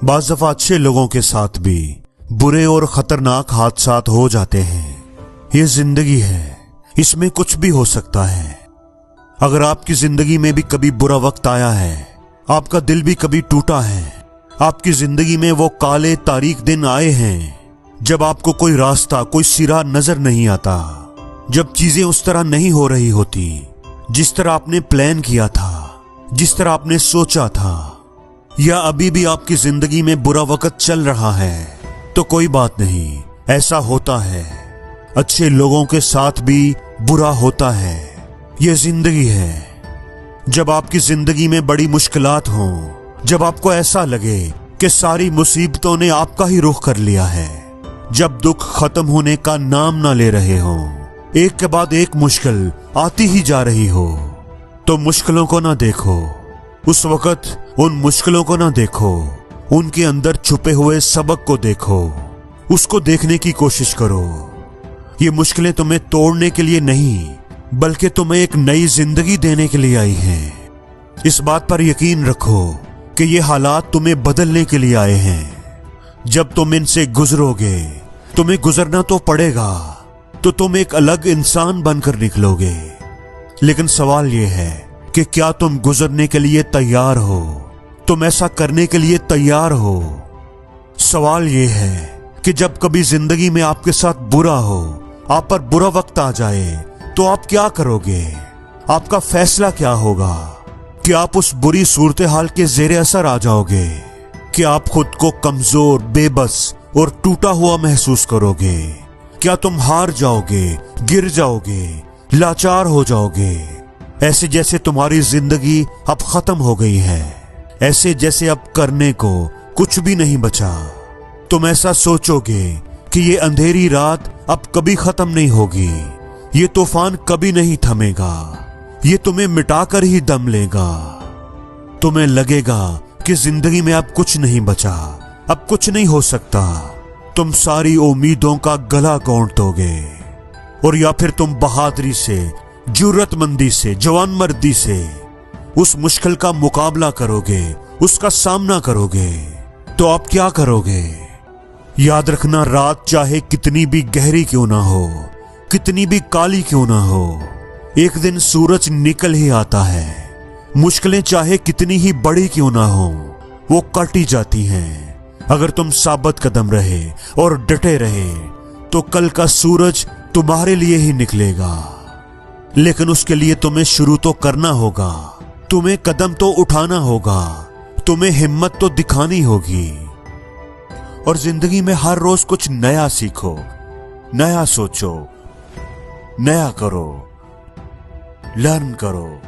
बाज़ दफा अच्छे लोगों के साथ भी बुरे और खतरनाक हादसात हो जाते हैं। ये जिंदगी है, इसमें कुछ भी हो सकता है। अगर आपकी जिंदगी में भी कभी बुरा वक्त आया है, आपका दिल भी कभी टूटा है, आपकी जिंदगी में वो काले तारीख दिन आए हैं जब आपको कोई रास्ता, कोई सिरा नजर नहीं आता, जब चीजें उस तरह नहीं हो रही होती जिस तरह आपने प्लान किया था, जिस तरह आपने सोचा था, या अभी भी आपकी जिंदगी में बुरा वक्त चल रहा है, तो कोई बात नहीं, ऐसा होता है। अच्छे लोगों के साथ भी बुरा होता है, ये जिंदगी है। जब आपकी जिंदगी में बड़ी मुश्किलात हों, जब आपको ऐसा लगे कि सारी मुसीबतों ने आपका ही रुख कर लिया है, जब दुख खत्म होने का नाम ना ले रहे हों, एक के बाद एक मुश्किल आती ही जा रही हो, तो मुश्किलों को ना देखो। उस वक्त उन मुश्किलों को ना देखो, उनके अंदर छुपे हुए सबक को देखो, उसको देखने की कोशिश करो। ये मुश्किलें तुम्हें तोड़ने के लिए नहीं, बल्कि तुम्हें एक नई जिंदगी देने के लिए आई हैं। इस बात पर यकीन रखो कि ये हालात तुम्हें बदलने के लिए आए हैं। जब तुम इनसे गुजरोगे, तुम्हें गुजरना तो पड़ेगा, तो तुम एक अलग इंसान बनकर निकलोगे। लेकिन सवाल यह है कि क्या तुम गुजरने के लिए तैयार हो? तुम ऐसा करने के लिए तैयार हो? सवाल यह है कि जब कभी जिंदगी में आपके साथ बुरा हो, आप पर बुरा वक्त आ जाए, तो आप क्या करोगे? आपका फैसला क्या होगा? कि आप उस बुरी सूरत हाल के जेरे असर आ जाओगे? कि आप खुद को कमजोर, बेबस और टूटा हुआ महसूस करोगे? क्या तुम हार जाओगे, गिर जाओगे, लाचार हो जाओगे, ऐसे जैसे तुम्हारी जिंदगी अब खत्म हो गई है, ऐसे जैसे अब करने को कुछ भी नहीं बचा? तुम ऐसा सोचोगे कि ये अंधेरी रात अब कभी खत्म नहीं होगी, ये तूफान कभी नहीं थमेगा, ये तुम्हें मिटाकर ही दम लेगा। तुम्हें लगेगा कि जिंदगी में अब कुछ नहीं बचा, अब कुछ नहीं हो सकता। तुम सारी उम्मीदों का गला घोंट दोगे, और या फिर तुम बहादुरी से, जुर्रतमंदी से, जवानमर्दी से उस मुश्किल का मुकाबला करोगे, उसका सामना करोगे। तो आप क्या करोगे? याद रखना, रात चाहे कितनी भी गहरी क्यों ना हो, कितनी भी काली क्यों ना हो, एक दिन सूरज निकल ही आता है। मुश्किलें चाहे कितनी ही बड़ी क्यों ना हो, वो कट ही जाती हैं। अगर तुम साबित कदम रहे और डटे रहे, तो कल का सूरज तुम्हारे लिए ही निकलेगा। लेकिन उसके लिए तुम्हें शुरू तो करना होगा, तुम्हें कदम तो उठाना होगा, तुम्हें हिम्मत तो दिखानी होगी। और जिंदगी में हर रोज कुछ नया सीखो, नया सोचो, नया करो, लर्न करो।